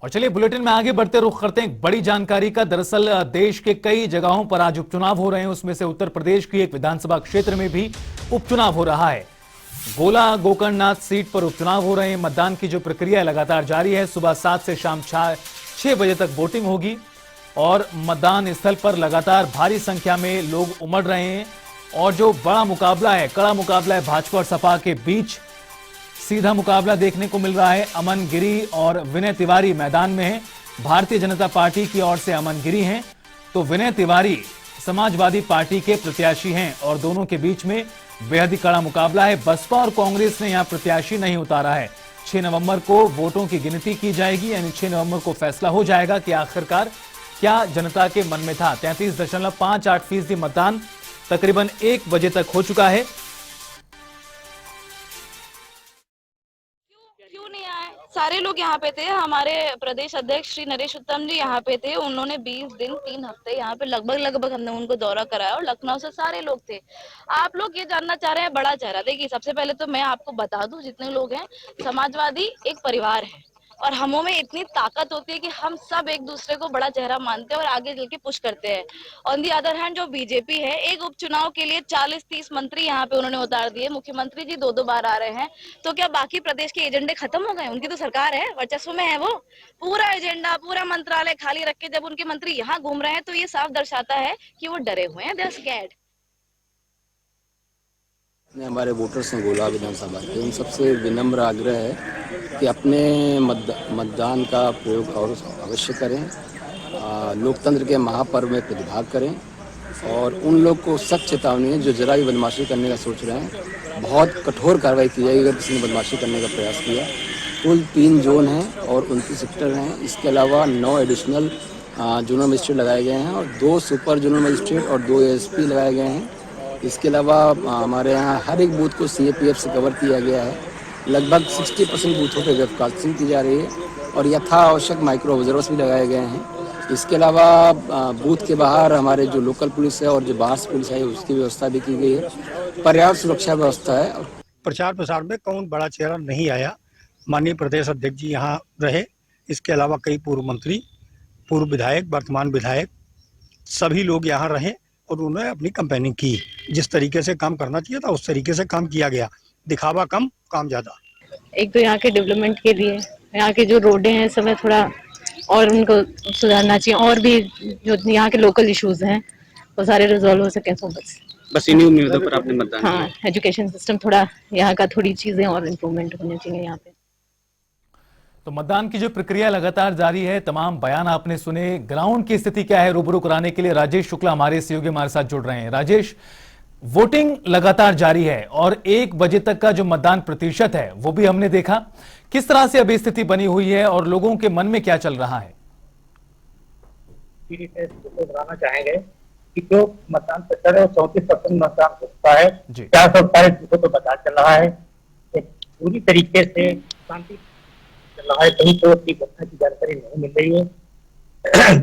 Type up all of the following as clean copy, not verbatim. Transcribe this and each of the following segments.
और चलिए बुलेटिन में आगे बढ़ते रुख करते हैं एक बड़ी जानकारी का। दरअसल देश के कई जगहों पर आज उपचुनाव हो रहे हैं, उसमें से उत्तर प्रदेश की एक विधानसभा क्षेत्र में भी उपचुनाव हो रहा है। गोला गोकर्णनाथ सीट पर उपचुनाव हो रहे हैं। मतदान की जो प्रक्रिया लगातार जारी है। सुबह 7 से शाम 6 बजे तक वोटिंग होगी और मतदान स्थल पर लगातार भारी संख्या में लोग उमड़ रहे हैं। और जो बड़ा मुकाबला है, कड़ा मुकाबला है भाजपा और सपा के बीच। सीधा मुकाबला देखने को मिल रहा है। अमन गिरी और विनय तिवारी मैदान में हैं। भारतीय जनता पार्टी की ओर से अमन गिरी हैं तो विनय तिवारी समाजवादी पार्टी के प्रत्याशी हैं और दोनों के बीच में बेहद ही कड़ा मुकाबला है। बसपा और कांग्रेस ने यहां प्रत्याशी नहीं उतारा है। 6 नवंबर को वोटों की गिनती की जाएगी, यानी 6 नवंबर को फैसला हो जाएगा कि आखिरकार क्या जनता के मन में था। 33.58% मतदान तकरीबन 1 बजे तक हो चुका है। क्यों नहीं आए? सारे लोग यहाँ पे थे। हमारे प्रदेश अध्यक्ष श्री नरेश उत्तम जी यहाँ पे थे। उन्होंने 20 दिन 3 हफ्ते यहाँ पे लगभग हमने उनको दौरा कराया और लखनऊ से सारे लोग थे। आप लोग ये जानना चाह रहे हैं बड़ा चेहरा। देखिए, सबसे पहले तो मैं आपको बता दूं, जितने लोग हैं, समाजवादी एक परिवार है और हमों में इतनी ताकत होती है कि हम सब एक दूसरे को बड़ा चेहरा मानते हैं और आगे चल के पुश करते हैं। ऑन दी अदर हैंड जो बीजेपी है, एक उपचुनाव के लिए 40-30 मंत्री यहाँ पे उन्होंने उतार दिए। मुख्यमंत्री जी 2-2 बार आ रहे हैं। तो क्या बाकी प्रदेश के एजेंडे खत्म हो गए? उनकी तो सरकार है, वर्चस्व में है वो। पूरा एजेंडा, पूरा मंत्रालय खाली रख के जब उनके मंत्री यहाँ घूम रहे हैं तो ये साफ दर्शाता है कि वो डरे हुए हैं, दे आर स्कैर्ड। हमारे वोटर्स हैं गोला विधानसभा के, उन सबसे विनम्र आग्रह है कि अपने मतदान का प्रयोग और अवश्य करें। लोकतंत्र के महापर्व में प्रतिभाग करें और उन लोग को सख्त चेतावनी है जो जरा भी बदमाशी करने का सोच रहे हैं। बहुत कठोर कार्रवाई की जाएगी अगर किसी ने बदमाशी करने का प्रयास किया। कुल 3 जोन हैं और 29 सेक्टर हैं। इसके अलावा 9 एडिशनल जोनल मजिस्ट्रेट लगाए गए हैं और 2 सुपर जोनल मजिस्ट्रेट और 2 एएसपी लगाए गए हैं। इसके अलावा हमारे यहाँ हर एक बूथ को सीएपीएफ से कवर किया गया है। लगभग 60% बूथों पर वेबकास्टिंग की जा रही है और यथा आवश्यक माइक्रो ऑब्जर्वर्स भी लगाए गए हैं। इसके अलावा बूथ के बाहर हमारे जो लोकल पुलिस है और जो बाहर से पुलिस है उसकी व्यवस्था भी की गई है। पर्याप्त सुरक्षा व्यवस्था है। प्रचार प्रसार में कौन बड़ा चेहरा नहीं आया। माननीय प्रदेश अध्यक्ष जी यहाँ रहे। इसके अलावा कई पूर्व मंत्री, पूर्व विधायक, वर्तमान विधायक, सभी लोग यहाँ रहे और उन्होंने अपनी कैंपेनिंग की। जिस तरीके से काम करना चाहिए था उस तरीके से काम किया गया। दिखावा कम, काम ज्यादा। एक तो यहाँ के डेवलपमेंट के लिए यहाँ के जो रोडें हैं समय थोड़ा और उनको सुधारना चाहिए और भी जो यहाँ के लोकल इश्यूज हैं वो सारे रिजॉल्व हो सके। तो बस इन्हीं उम्मीदों पर आपने मतदान किया। हाँ, एजुकेशन सिस्टम थोड़ा यहाँ का थोड़ी चीजें और इम्प्रूवमेंट होनी चाहिए यहाँ पे। तो मतदान की जो प्रक्रिया लगातार जारी है, तमाम बयान आपने सुने। ग्राउंड की स्थिति क्या है रूबरू कराने के लिए राजेश शुक्ला हमारे सहयोगी हमारे साथ जुड़ रहे हैं। राजेश, वोटिंग लगातार जारी है और 1 बजे तक का जो मतदान प्रतिशत है वो भी हमने देखा। किस तरह से अभी स्थिति बनी हुई है और लोगों के मन में क्या चल रहा है? बताना चाहेंगे कि जो मतदान प्रतिशत है 34% मतदान होता है। 440 बूथों पर मतदान चल रहा है। पूरी तरीके से शांति चल रहा है। कहीं तो उसकी घटना की जानकारी नहीं मिल रही है।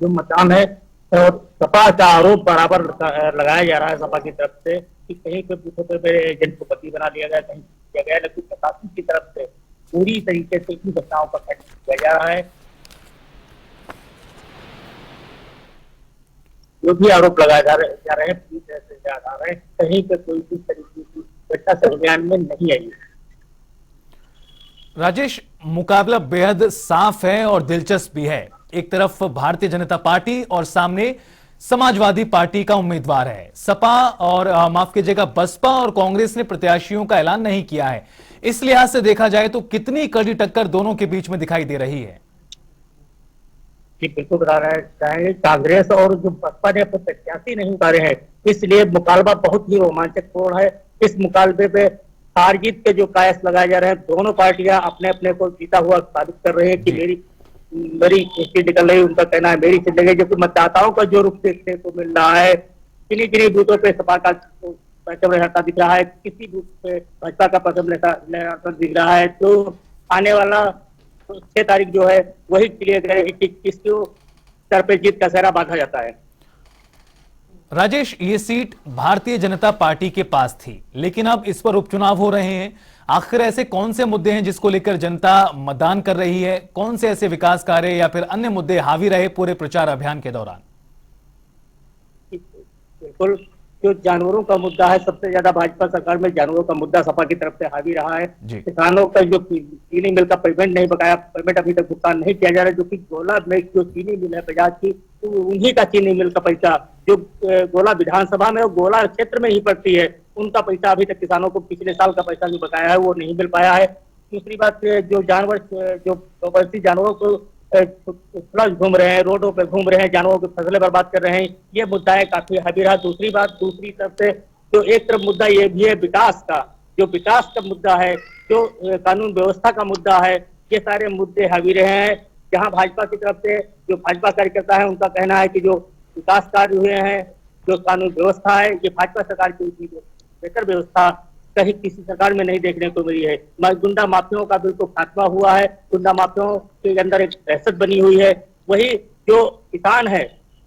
जो मतदान है और सपा का आरोप बराबर लगाया जा रहा है सपा की तरफ से कि कहीं पे बूथों पे मेरे एजेंट को बंदी बना दिया गया, कहीं किया गया, लेकिन प्रशासन की तरफ से पूरी तरीके से इन घटनाओं पर खंडन किया जा रहा है। जो भी आरोप लगाए जा रहे हैं पूरी तरह से जा रहा है, कहीं पे कोई भी तरीके की घटना संज्ञान में नहीं आई है। राजेश, मुकाबला बेहद साफ है और दिलचस्प भी है। एक तरफ भारतीय जनता पार्टी और सामने समाजवादी पार्टी का उम्मीदवार है। सपा और माफ कीजिएगा बसपा और कांग्रेस ने प्रत्याशियों का ऐलान नहीं किया है। इस लिहाज से देखा जाए तो कितनी कड़ी टक्कर दोनों के बीच में दिखाई दे रही है? बिल्कुल बता रहे चाहेंगे, कांग्रेस और जो बसपा ने अपने प्रत्याशी नहीं उतारे हैं, इसलिए मुकाबला बहुत ही रोमांचकपूर्ण है। इस मुकाबले पे हार जीत के जो कायस लगाए जा रहे हैं, दोनों पार्टियां अपने अपने को जीता हुआ साबित कर रहे हैं कि मेरी सीट निकल रही। उनका कहना है मेरी सीट लगे, जबकि मतदाताओं का जो रुख देखने को मिल रहा है, किन्हीं बूथों पे सपा का परचम लहराता दिख रहा है, किसी बूथ पे भाजपा का परचम लहराता दिख रहा है। तो आने वाला 6 तारीख जो है वही क्लियर करेगी कि किसको सर पे जीत का सेहरा बांधा जाता है। राजेश, ये सीट भारतीय जनता पार्टी के पास थी, लेकिन अब इस पर उपचुनाव हो रहे हैं। आखिर ऐसे कौन से मुद्दे हैं जिसको लेकर जनता मतदान कर रही है? कौन से ऐसे विकास कार्य या फिर अन्य मुद्दे हावी रहे पूरे प्रचार अभियान के दौरान? बिल्कुल, जो जानवरों का मुद्दा है, सबसे ज्यादा भाजपा सरकार में जानवरों का मुद्दा सपा की तरफ से हावी रहा है। किसानों का जो चीनी मिल का पेमेंट नहीं बकाया, पेमेंट अभी तक भुगतान नहीं किया जा रहा है, जो कि गोला में जो चीनी मिल है बजाज की, तो उन्हीं का चीनी मिल का पैसा जो गोला विधानसभा में और गोला क्षेत्र में ही पड़ती है, उनका पैसा अभी तक किसानों को पिछले साल का पैसा जो बकाया है वो नहीं मिल पाया है। दूसरी बात, जो जानवर जो प्रवासी जानवरों को खुला घूम रहे हैं, रोडों पे घूम रहे हैं, जानवरों की फसलें बर्बाद कर रहे हैं, ये मुद्दा है काफी हावी रहा। दूसरी बात, दूसरी तरफ से जो एक तरफ मुद्दा ये भी है विकास का, जो विकास का मुद्दा है, जो कानून व्यवस्था का मुद्दा है, ये सारे मुद्दे हावी रहे हैं। जहां भाजपा की तरफ से जो भाजपा कार्यकर्ता है उनका कहना है कि जो विकास कार्य हुए हैं, जो कानून व्यवस्था है, ये भाजपा सरकार की बेहतर व्यवस्था कहीं किसी सरकार में नहीं देखने को मिली है। गुंडा माफियाओं का बिल्कुल खात्मा हुआ है, गुंडा माफियाओं के अंदर एक दहशत बनी हुई है। वही जो किसान है,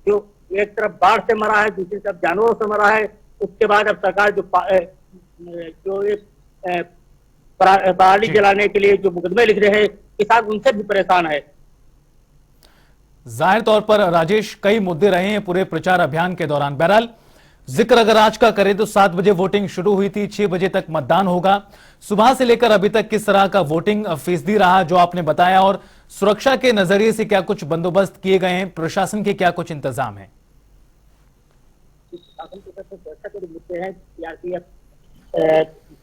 जो एक तरफ बाढ़ से मरा है, दूसरी तरफ जानवरों से मरा है, उसके बाद अब सरकार जो पराली जलाने के लिए जो मुकदमे लिख रहे हैं, किसान उनसे भी परेशान है। जाहिर तौर पर राजेश, कई मुद्दे रहे हैं पूरे प्रचार अभियान के दौरान। बहरहाल जिक्र अगर आज का करें तो 7 बजे वोटिंग शुरू हुई थी, 6 बजे तक मतदान होगा। सुबह से लेकर अभी तक किस तरह का वोटिंग फीसदी रहा जो आपने बताया, और सुरक्षा के नजरिए से क्या कुछ बंदोबस्त किए गए हैं, प्रशासन के क्या कुछ इंतजाम है?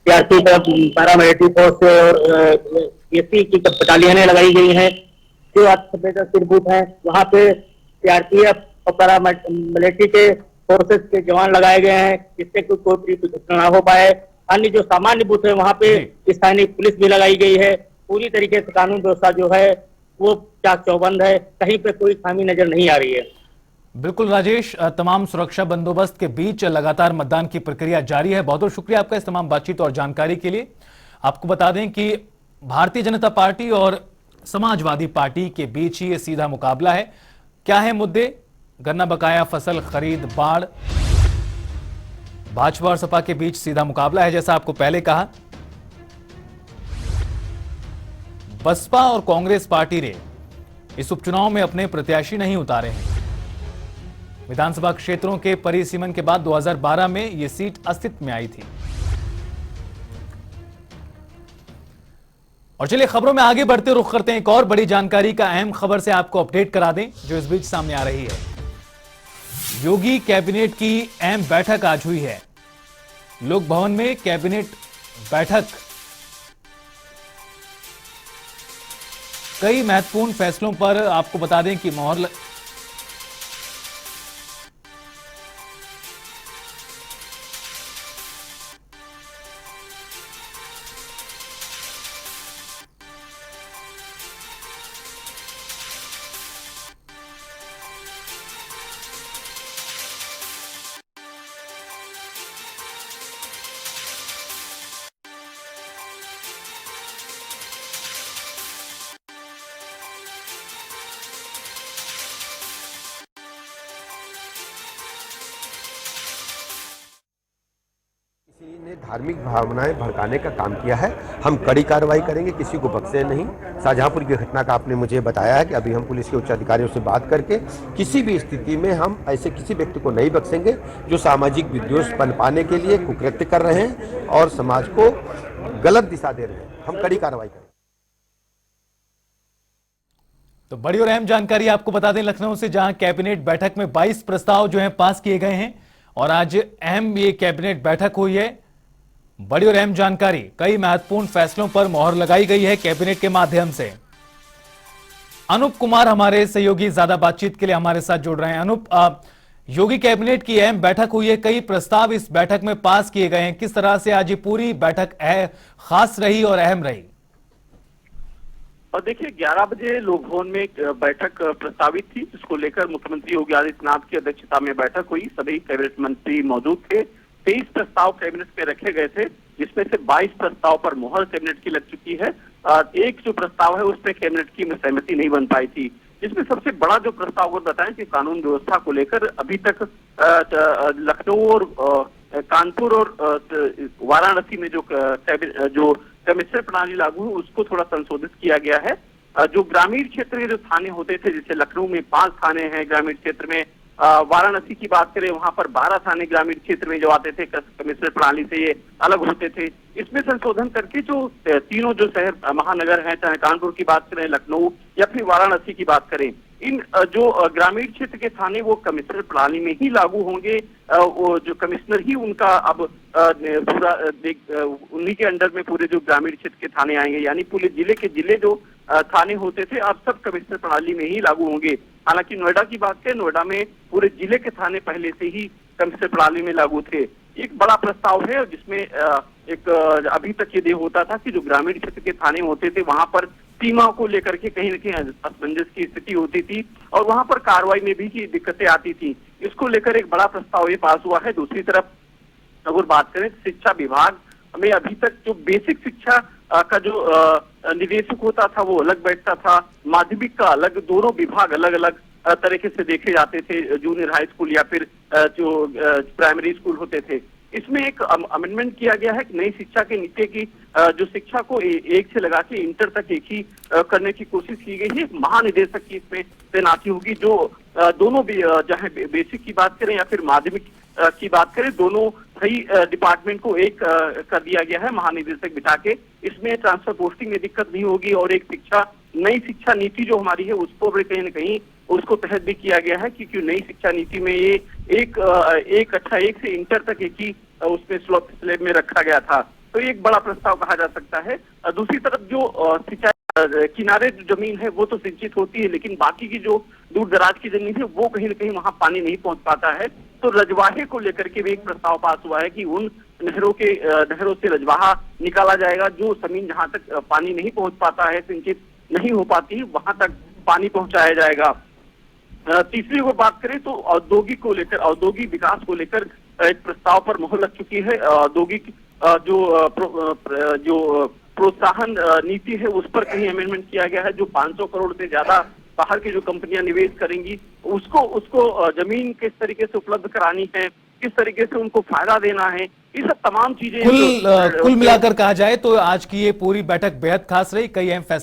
पैरामिलिट्री फोर्स और एसपी की बटालियनें लगाई गई हैं। जो संवेदनशील बूथ है वहाँ पे सीआरपीएफ और पैरामिलिट्री के फोर्सेस के जवान लगाए गए हैं, जिससे कोई घटना ना हो पाए। अन्य जो सामान्य बूथ है वहाँ पे स्थानीय पुलिस भी लगाई गई है। पूरी तरीके से कानून व्यवस्था जो है वो चाक चौबंद है, कहीं पे कोई खामी नजर नहीं आ रही है। बिल्कुल राजेश, तमाम सुरक्षा बंदोबस्त के बीच लगातार मतदान की प्रक्रिया जारी है। बहुत बहुत शुक्रिया आपका इस तमाम बातचीत और जानकारी के लिए। आपको बता दें कि भारतीय जनता पार्टी और समाजवादी पार्टी के बीच ही ये सीधा मुकाबला है। क्या है मुद्दे? गन्ना बकाया, फसल खरीद, बाढ़। भाजपा और सपा के बीच सीधा मुकाबला है, जैसा आपको पहले कहा। बसपा और कांग्रेस पार्टी ने इस उपचुनाव में अपने प्रत्याशी नहीं उतारे हैं। विधानसभा क्षेत्रों के परिसीमन के बाद 2012 में यह सीट अस्तित्व में आई थी। और चलिए खबरों में आगे बढ़ते रुख करते हैं एक और बड़ी जानकारी का। अहम खबर से आपको अपडेट करा दें जो इस बीच सामने आ रही है। योगी कैबिनेट की अहम बैठक आज हुई है। लोक भवन में कैबिनेट बैठक कई महत्वपूर्ण फैसलों पर आपको बता दें कि मोहर किसी ने धार्मिक भावनाएं भड़काने का काम किया है। हम कड़ी कार्रवाई करेंगे, किसी को बख्शे नहीं। शाहजहांपुर की घटना का आपने मुझे बताया है कि अभी हम पुलिस के उच्च अधिकारियों से बात करके किसी भी स्थिति में हम ऐसे किसी व्यक्ति को नहीं बख्शेंगे जो सामाजिक विद्वेष पनपाने के लिए कुकृत्य कर रहे हैं और समाज को गलत दिशा दे रहे हैं। हम कड़ी कार्रवाई करेंगे। तो बड़ी और अहम जानकारी आपको बता दें लखनऊ से, जहां कैबिनेट बैठक में 22 प्रस्ताव जो हैं पास किए गए हैं और आज अहम ये कैबिनेट बैठक हुई है। बड़ी और अहम जानकारी, कई महत्वपूर्ण फैसलों पर मोहर लगाई गई है कैबिनेट के माध्यम से। अनूप कुमार हमारे सहयोगी ज्यादा बातचीत के लिए हमारे साथ जुड़ रहे हैं। अनूप, योगी कैबिनेट की अहम बैठक हुई है, कई प्रस्ताव इस बैठक में पास किए गए हैं। किस तरह से आज ये पूरी बैठक खास रही और अहम रही? और देखिए 11 बजे लोक भवन में एक बैठक प्रस्तावित थी, जिसको लेकर मुख्यमंत्री योगी आदित्यनाथ की अध्यक्षता में बैठक हुई। सभी कैबिनेट मंत्री मौजूद थे। 23 प्रस्ताव कैबिनेट में रखे गए थे, जिसमें से 22 प्रस्ताव पर मोहर कैबिनेट की लग चुकी है। एक जो प्रस्ताव है उस पर कैबिनेट की सहमति नहीं बन पाई थी, जिसमें सबसे बड़ा जो प्रस्ताव वो बताएं कि कानून व्यवस्था को लेकर अभी तक लखनऊ और कानपुर और वाराणसी में जो कमिश्नर प्रणाली लागू है उसको थोड़ा संशोधित किया गया है। जो ग्रामीण क्षेत्र में जो थाने होते थे, जैसे लखनऊ में 5 थाने हैं ग्रामीण क्षेत्र में, वाराणसी की बात करें वहां पर 12 थाने ग्रामीण क्षेत्र में जो आते थे कमिश्नर प्रणाली से ये अलग होते थे। इसमें संशोधन करके जो तीनों जो शहर महानगर हैं, चाहे कानपुर की बात करें, लखनऊ या फिर वाराणसी की बात करें, इन जो ग्रामीण क्षेत्र के थाने वो कमिश्नर प्रणाली में ही लागू होंगे। वो जो कमिश्नर ही उनका अब पूरा उन्हीं के अंडर में पूरे जो ग्रामीण क्षेत्र के थाने आएंगे, यानी पूरे जिले के जिले जो थाने होते थे अब सब कमिश्नर प्रणाली में ही लागू होंगे। हालांकि नोएडा की बात करें, नोएडा में पूरे जिले के थाने पहले से ही कमिश्नर प्रणाली में लागू थे। एक बड़ा प्रस्ताव है जिसमें एक अभी तक ये होता था कि जो ग्रामीण क्षेत्र के थाने होते थे वहां पर सीमा को लेकर के कहीं न कहीं असमंजस की स्थिति होती थी और वहां पर कार्रवाई में भी की दिक्कतें आती थी। इसको लेकर एक बड़ा प्रस्ताव ये पास हुआ है। दूसरी तरफ अगर बात करें शिक्षा विभाग में अभी तक जो बेसिक शिक्षा का जो निदेशक होता था वो अलग बैठता था, माध्यमिक का अलग, दोनों विभाग अलग अलग तरीके से देखे जाते थे, जूनियर हाई स्कूल या फिर जो प्राइमरी स्कूल होते थे। इसमें एक अमेंडमेंट किया गया है कि नई शिक्षा के नीति की जो शिक्षा को एक से लगा के इंटर तक एक ही करने की कोशिश की गई है। महानिदेशक की इसमें तैनाती होगी जो दोनों भी चाहे बेसिक की बात करें या फिर माध्यमिक की बात करें, दोनों सही डिपार्टमेंट को एक कर दिया गया है महानिदेशक बिठा के। इसमें ट्रांसफर पोस्टिंग में दिक्कत नहीं होगी और एक नई शिक्षा नीति जो हमारी है उसको भी कहीं न कहीं उसको तहत भी किया गया है, क्योंकि नई शिक्षा नीति में ये एक से इंटर तक एक ही उसमें स्लैब में रखा गया था। तो ये एक बड़ा प्रस्ताव कहा जा सकता है। दूसरी तरफ जो सिंचाई किनारे जो जमीन है वो तो सिंचित होती है, लेकिन बाकी की जो दूर दराज की जमीन है वो कहीं न कहीं वहां पानी नहीं पहुंच पाता है। तो रजवाहे को लेकर के भी एक प्रस्ताव पास हुआ है कि उन नहरों से रजवाहा निकाला जाएगा, जो जमीन जहां तक पानी नहीं पहुंच पाता है, सिंचित नहीं हो पाती, वहां तक पानी पहुंचाया जाएगा। तीसरी को बात करें तो औद्योगिक विकास को लेकर एक प्रस्ताव पर मोहर लग चुकी है। औद्योगिक जो प्रोत्साहन नीति है उस पर कहीं अमेंडमेंट किया गया है। जो 500 करोड़ से ज्यादा बाहर की जो कंपनियां निवेश करेंगी उसको जमीन किस तरीके से उपलब्ध करानी है, किस तरीके से उनको फायदा देना है, ये सब तमाम चीजें कुल मिलाकर कहा जाए तो आज की ये पूरी बैठक बेहद खास रही। कई अहम फैसले